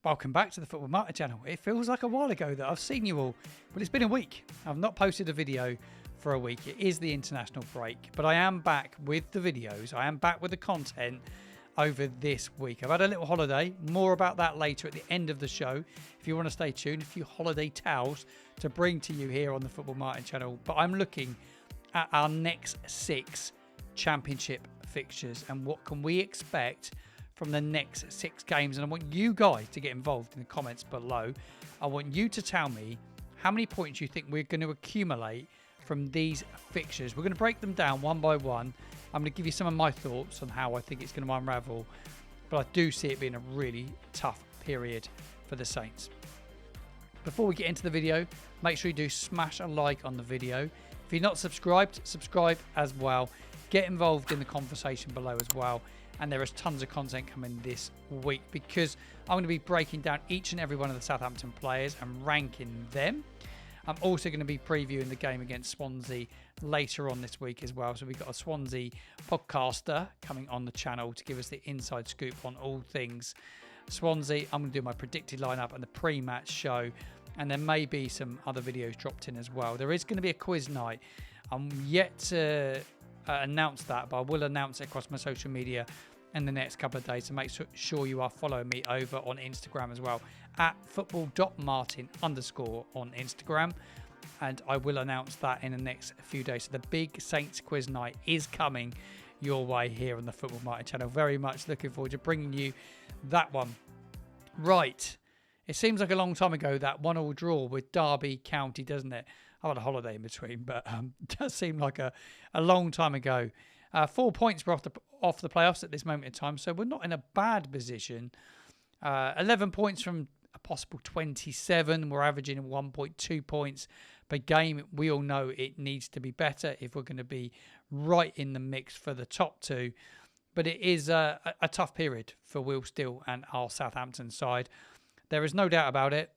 Welcome back to the Football Market channel. It feels like a while ago that I've seen you all, but it's been a week. I've not posted a video for a week. It is the international break, but I am back with the videos. I am back with the content over this week. I've had a little holiday. More about that later at the end of the show. If you want to stay tuned, a few holiday towels to bring to you here on the Football Market channel. But I'm looking at our next 6 championship fixtures and what can we expect from the next 6 games. And I want you guys to get involved in the comments below. I want you to tell me how many points you think we're going to accumulate from these fixtures. We're going to break them down one by one. I'm going to give you some of my thoughts on how I think it's going to unravel, but I do see it being a really tough period for the Saints. Before we get into the video, make sure you do smash a like on the video. If you're not subscribed, subscribe as well. Get involved in the conversation below as well. And there is tons of content coming this week because I'm going to be breaking down each and every one of the Southampton players and ranking them. I'm also going to be previewing the game against Swansea later on this week as well. So we've got a Swansea podcaster coming on the channel to give us the inside scoop on all things Swansea. I'm going to do my predicted lineup and the pre-match show. And there may be some other videos dropped in as well. There is going to be a quiz night. I'm yet to announce that, but I will announce it across my social media in the next couple of days. So make sure you are following me over on Instagram as well at football.martin_ on Instagram, and I will announce that in the next few days. So the big Saints quiz night is coming your way here on the Football Market channel. Very much looking forward to bringing you that one. Right, it seems like a long time ago, that 1-1 draw with Derby County, doesn't it? I've had a holiday in between, but it does seem like a long time ago. 4 points were off the playoffs at this moment in time, so we're not in a bad position. 11 points from a possible 27. We're averaging 1.2 points per game. We all know it needs to be better if we're going to be right in the mix for the top 2. But it is a tough period for Will Steele and our Southampton side. There is no doubt about it.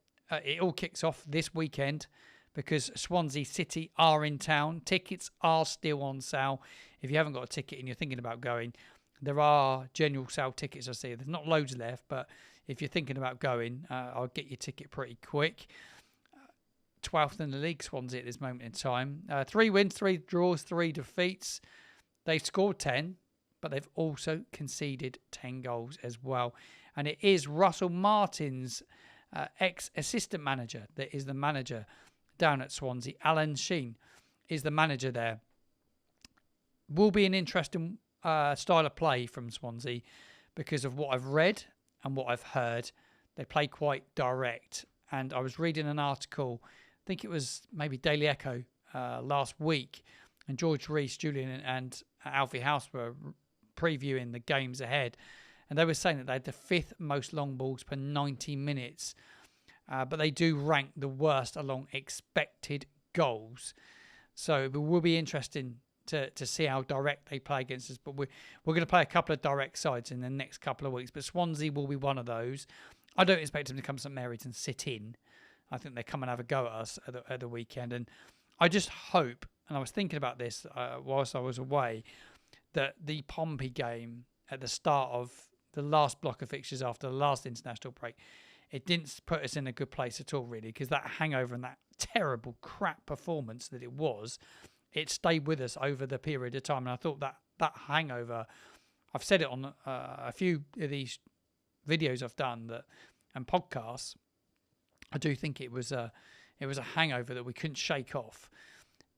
It all kicks off this weekend, because Swansea City are in town. Tickets are still on sale. If you haven't got a ticket and you're thinking about going, there are general sale tickets, I see. There's not loads left, but if you're thinking about going, I'll get your ticket pretty quick. 12th in the league, Swansea at this moment in time. 3 wins, 3 draws, 3 defeats. They've scored 10, but they've also conceded 10 goals as well. And it is Russell Martin's ex-assistant manager that is the manager down at Swansea. Alan Sheen is the manager there. Will be an interesting style of play from Swansea because of what I've read and what I've heard. They play quite direct. And I was reading an article, I think it was maybe Daily Echo last week, and George Rees, Julian and Alfie House were previewing the games ahead. And they were saying that they had the 5th most long balls per 90 minutes. But they do rank the worst along expected goals. So it will be interesting to see how direct they play against us. But we're going to play a couple of direct sides in the next couple of weeks. But Swansea will be one of those. I don't expect them to come to St Mary's and sit in. I think they come and have a go at us at the weekend. And I just hope, and I was thinking about this whilst I was away, that the Pompey game at the start of the last block of fixtures after the last international break, it didn't put us in a good place at all, really, because that hangover and that terrible crap performance that it was, it stayed with us over the period of time. And I thought that hangover, I've said it on a few of these videos I've done and podcasts, I do think it was a hangover that we couldn't shake off.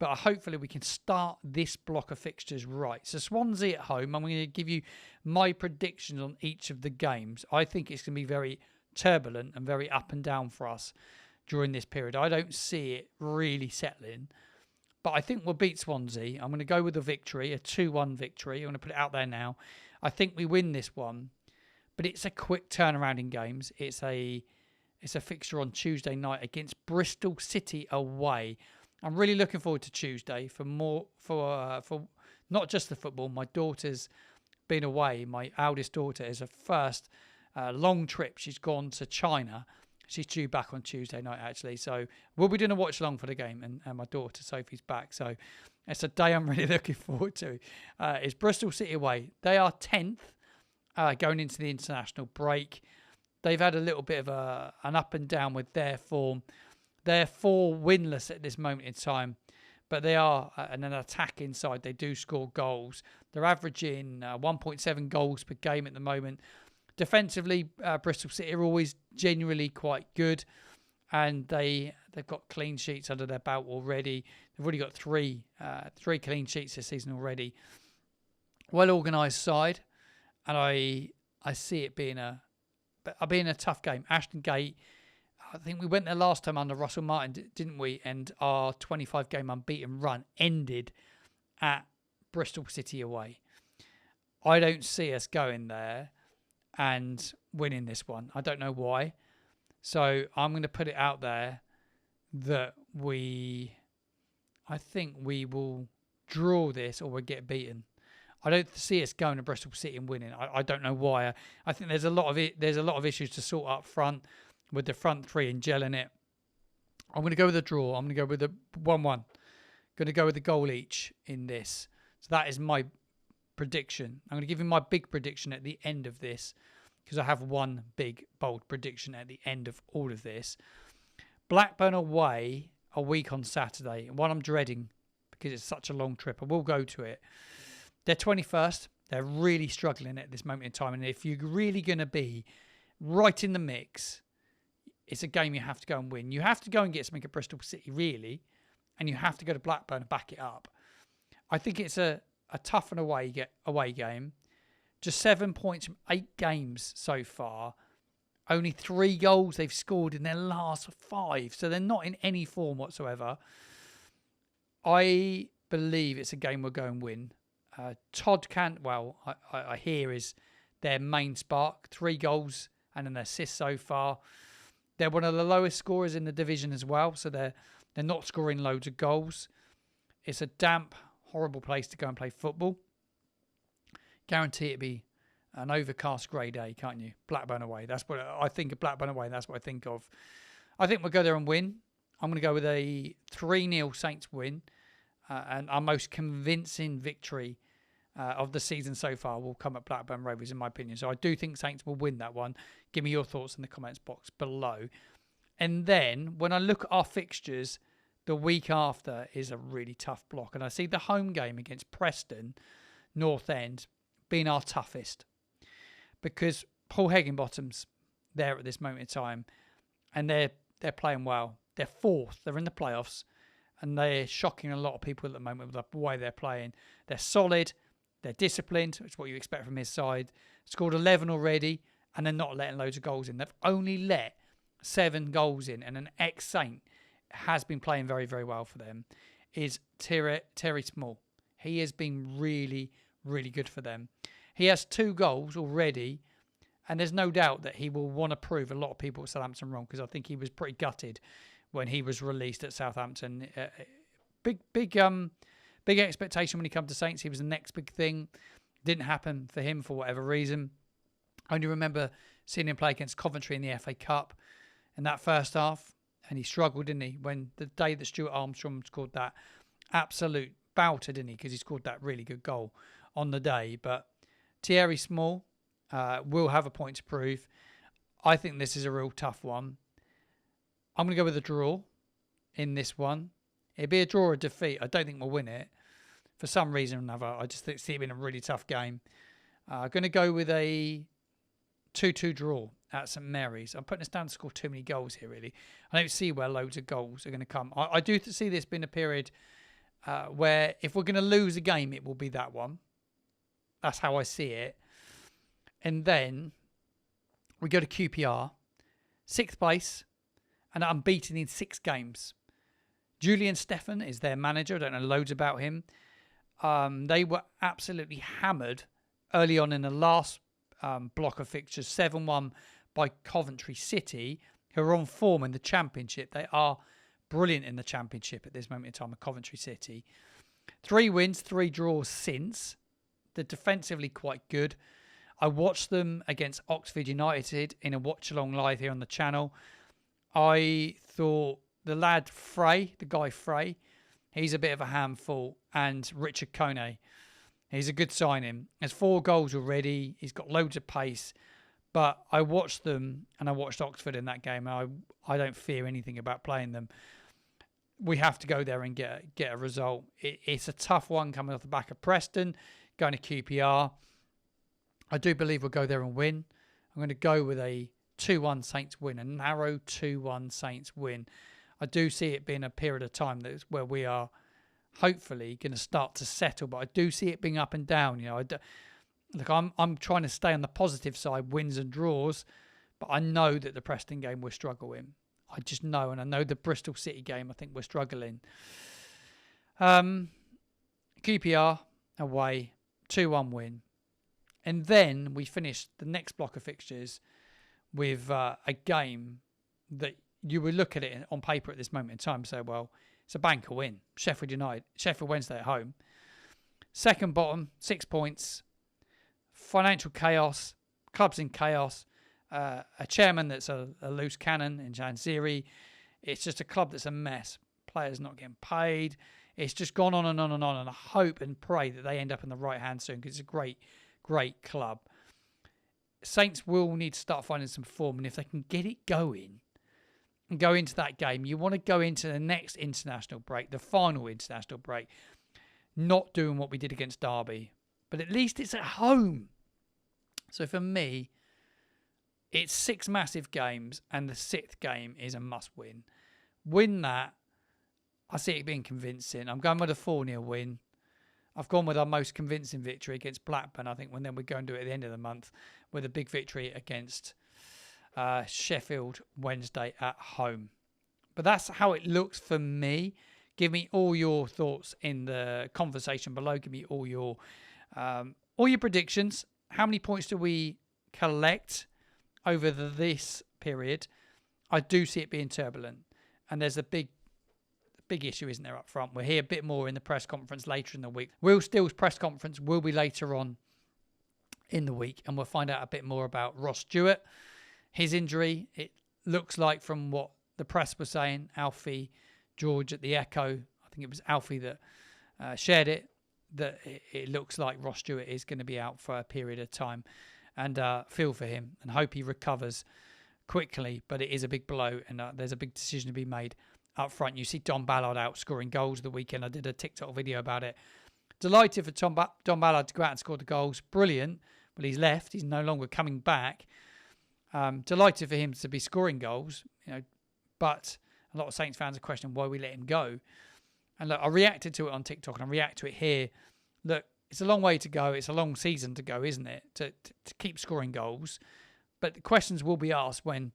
But hopefully we can start this block of fixtures right. So Swansea at home, I'm going to give you my predictions on each of the games. I think it's going to be very turbulent and very up and down for us during this period. I don't see it really settling, but I think we'll beat Swansea. I'm going to go with a victory, a 2-1 victory. I'm going to put it out there now. I think we win this one, but it's a quick turnaround in games. It's a fixture on Tuesday night against Bristol City away. I'm really looking forward to Tuesday for not just the football. My daughter's been away. My eldest daughter is her first long trip. She's gone to China. She's due back on Tuesday night, actually. So we'll be doing a watch along for the game, and my daughter Sophie's back. So it's a day I'm really looking forward to. It's Bristol City away. They are 10th going into the international break. they've had a little bit of an up and down with their form. They're 4 winless at this moment in time, but they are an attacking side. They do score goals. They're averaging 1.7 goals per game at the moment. Defensively, Bristol City are always genuinely quite good, and they've got clean sheets under their belt already. They've already got three clean sheets this season already. Well organised side, and I see it being a tough game. Ashton Gate, I think we went there last time under Russell Martin, didn't we? And our 25-game unbeaten run ended at Bristol City away. I don't see us going there and winning this one. I don't know why. So I'm going to put it out there that I think we will draw this or we'll get beaten. I don't see us going to Bristol City and winning. I don't know why. I think there's a lot of issues to sort up front with the front three and gelling it. I'm going to go with a draw. I'm going to go with a 1-1. Going to go with a goal each in this. So that is my prediction. I'm going to give you my big prediction at the end of this because I have one big, bold prediction at the end of all of this. Blackburn away a week on Saturday. One I'm dreading because it's such a long trip. I will go to it. They're 21st. They're really struggling at this moment in time. And if you're really going to be right in the mix, it's a game you have to go and win. You have to go and get something at Bristol City, really. And you have to go to Blackburn and back it up. I think it's a tough and away game. Just 7 points from 8 games so far. Only 3 goals they've scored in their last 5. So they're not in any form whatsoever. I believe it's a game we'll go and win. Todd Cantwell, I hear, is their main spark. 3 goals and an assist so far. They're one of the lowest scorers in the division as well. So they're not scoring loads of goals. It's a damp, horrible place to go and play football. Guarantee it'd be an overcast grey day, can't you? Blackburn away. That's what I think of. Blackburn away. That's what I think of. I think we'll go there and win. I'm going to go with a 3-0 Saints win. And our most convincing victory of the season so far will come at Blackburn Rovers, in my opinion. So I do think Saints will win that one. Give me your thoughts in the comments box below. And then when I look at our fixtures, the week after is a really tough block. And I see the home game against Preston North End being our toughest. Because Paul Higginbottom's there at this moment in time. And they're playing well. They're 4th. They're in the playoffs. And they're shocking a lot of people at the moment with the way they're playing. They're solid. They're disciplined, which is what you expect from his side. Scored 11 already, and they're not letting loads of goals in. They've only let 7 goals in, and an ex-Saint has been playing very, very well for them, is Terry Small. He has been really, really good for them. He has 2 goals already, and there's no doubt that he will want to prove a lot of people at Southampton wrong, because I think he was pretty gutted when he was released at Southampton. Big expectation when he came to Saints. He was the next big thing. Didn't happen for him for whatever reason. I only remember seeing him play against Coventry in the FA Cup in that first half. And he struggled, didn't he? When the day that Stuart Armstrong scored that absolute bouter, didn't he? Because he scored that really good goal on the day. But Thierry Small will have a point to prove. I think this is a real tough one. I'm going to go with a draw in this one. It'd be a draw or a defeat. I don't think we'll win it. For some reason or another, I just see it being a really tough game. I'm going to go with a 2-2 draw at St Mary's. I'm putting us down to score too many goals here, really. I don't see where loads of goals are going to come. I do see this being a period where if we're going to lose a game, it will be that one. That's how I see it. And then we go to QPR. 6th place. And unbeaten in 6 games. Julian Stephan is their manager. I don't know loads about him. They were absolutely hammered early on in the last block of fixtures. 7-1 by Coventry City, who are on form in the Championship. They are brilliant in the Championship at this moment in time at Coventry City. 3 wins, 3 draws since. They're defensively quite good. I watched them against Oxford United in a watch-along live here on the channel. I thought the lad Frey, the guy Frey, he's a bit of a handful. And Richard Kone, he's a good signing. Has 4 goals already. He's got loads of pace. But I watched them, and I watched Oxford in that game, and I don't fear anything about playing them. We have to go there and get a result. It's a tough one coming off the back of Preston, going to QPR. I do believe we'll go there and win. I'm going to go with a 2-1 Saints win, a narrow 2-1 Saints win. I do see it being a period of time that's where we are hopefully going to start to settle, but I do see it being up and down. You know, look, I'm trying to stay on the positive side, wins and draws, but I know that the Preston game we're struggling. I just know, and I know the Bristol City game, I think we're struggling. QPR away, 2-1 win. And then we finish the next block of fixtures with a game that you would look at it on paper at this moment in time and say, well, it's a banker win. Sheffield Wednesday at home. Second bottom, 6 points. Financial chaos, clubs in chaos. A chairman that's a loose cannon in Janziri. It's just a club that's a mess. Players not getting paid. It's just gone on and on and on. And I hope and pray that they end up in the right hand soon, because it's a great club. Saints will need to start finding some form, and if they can get it going and go into that game, you want to go into the next international break, the final international break, not doing what we did against Derby, but at least it's at home. So for me, it's 6 massive games, and the 6th game is a must-win. Win that. I see it being convincing. I'm going with a 4-0 win. I've gone with our most convincing victory against Blackburn. I think then we go and do it at the end of the month with a big victory against Sheffield Wednesday at home. But that's how it looks for me. Give me all your thoughts in the conversation below. Give me all your predictions. How many points do we collect over this period? I do see it being turbulent, and there's a big issue, isn't there, up front? We'll hear a bit more in the press conference later in the week. Will Steele's press conference will be later on in the week, and we'll find out a bit more about Ross Stewart. His injury, it looks like, from what the press was saying, Alfie George at the Echo, I think it was Alfie that shared it, that it looks like Ross Stewart is going to be out for a period of time. And feel for him and hope he recovers quickly. But it is a big blow, and there's a big decision to be made up front. You see Don Ballard out scoring goals the weekend. I did a TikTok video about it. Delighted for Don Ballard to go out and score the goals. Brilliant. But he's left. He's no longer coming back. Delighted for him to be scoring goals. But a lot of Saints fans are questioning why we let him go. And look, I reacted to it on TikTok, and I react to it here. Look, it's a long way to go. It's a long season to go, isn't it? To keep scoring goals. But the questions will be asked when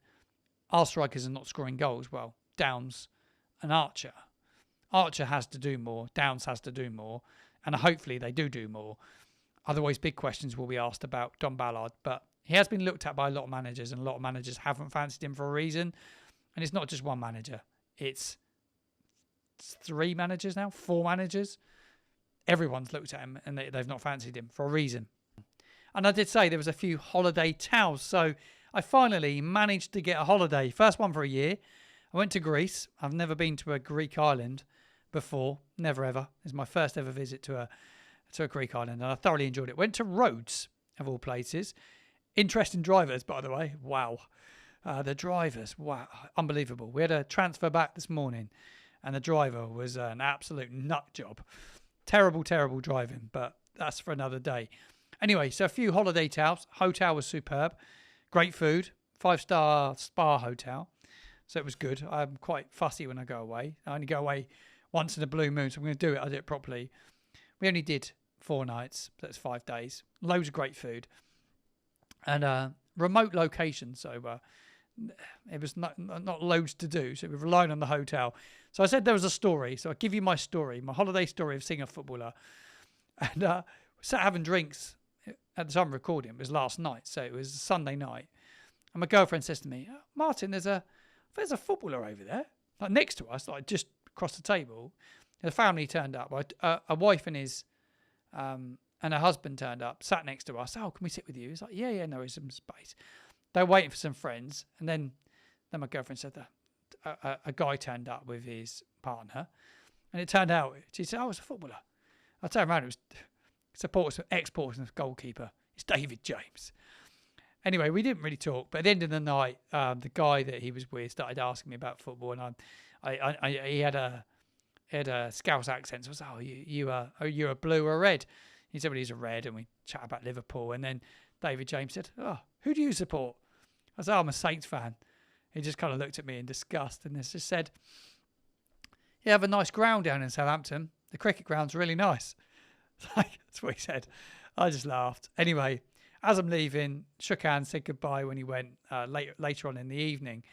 our strikers are not scoring goals. Well, Downs and Archer. Archer has to do more. Downs has to do more. And hopefully they do more. Otherwise, big questions will be asked about Don Ballard. But he has been looked at by a lot of managers, and a lot of managers haven't fancied him for a reason. And it's not just one manager. It's 3 managers now, 4 managers. Everyone's looked at him and they've not fancied him for a reason. And I did say there was a few holiday towels. So I finally managed to get a holiday. First one for a year. I went to Greece. I've never been to a Greek island before. Never ever. It's my first ever visit to a Greek island, and I thoroughly enjoyed it. Went to Rhodes, of all places. Interesting drivers, by the way. Wow. The drivers, wow, unbelievable. We had a transfer back this morning, and the driver was an absolute nut job. Terrible driving, but that's for another day. Anyway, so a few holiday towels. Hotel was superb. Great food. 5-star spa hotel. So it was good. I'm quite fussy when I go away. I only go away once in a blue moon, so I'm going to do it. I do it properly. We only did 4 nights. So that's 5 days. Loads of great food. And remote location, so it was not loads to do. So we relied on the hotel. So I said there was a story. So I'll give you my story, my holiday story of seeing a footballer. And we sat having drinks at the time of recording. It was last night, so it was a Sunday night. And my girlfriend says to me, Martin, there's a footballer over there, like next to us, like just across the table. The family turned up. A wife and her husband turned up, sat next to us. Oh, can we sit with you? He's like, yeah, no, there's some space. They're waiting for some friends, and then my girlfriend said that a guy turned up with his partner, and it turned out she said, "Oh, it's a footballer." I turned around, it was ex-Portsmouth goalkeeper. It's David James. Anyway, we didn't really talk, but at the end of the night, the guy that he was with started asking me about football, and he had a Scouse accent. So I was like, you're a blue or a red? He said, well, he's a red, and we chat about Liverpool. And then David James said, oh, who do you support? I said, I'm a Saints fan. He just kind of looked at me in disgust and just said, you have a nice ground down in Southampton. The cricket ground's really nice. That's what he said. I just laughed. Anyway, as I'm leaving, shook hands, said goodbye when he went later on in the evening.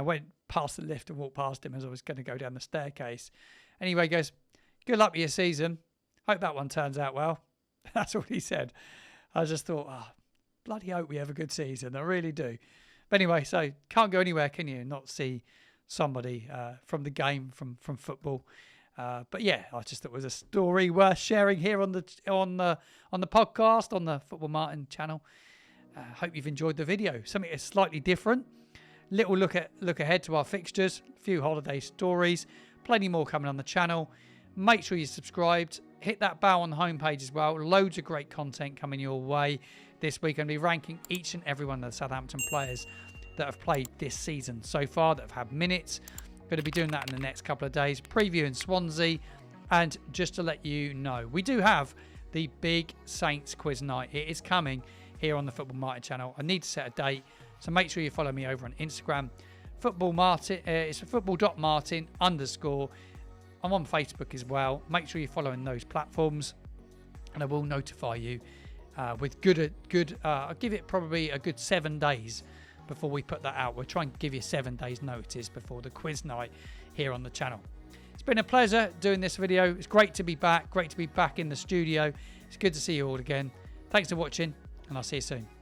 Went past the lift and walked past him as I was going to go down the staircase. Anyway, he goes, good luck with your season. Hope that one turns out well. That's what he said. I just thought, bloody hope we have a good season. I really do. But anyway, so can't go anywhere, can you? Not see somebody from the game, from football. But yeah, I just thought it was a story worth sharing here on the podcast, on the Football Martin channel. Hope you've enjoyed the video. Something that's slightly different. Little look ahead to our fixtures. A few holiday stories. Plenty more coming on the channel. Make sure you're subscribed. Hit that bell on the homepage as well. Loads of great content coming your way this week. I'm going to be ranking each and every one of the Southampton players that have played this season so far, that have had minutes. Going to be doing that in the next couple of days. Previewing Swansea. And just to let you know, we do have the big Saints quiz night. It is coming here on the Football Martin channel. I need to set a date, so make sure you follow me over on Instagram. Football Martin. It's football.martin_. I'm on Facebook as well. Make sure you're following those platforms, and I will notify you with good. I'll give it probably a good 7 days before we put that out. We'll try and give you 7 days notice before the quiz night here on the channel. It's been a pleasure doing this video. It's great to be back. Great to be back in the studio. It's good to see you all again. Thanks for watching, and I'll see you soon.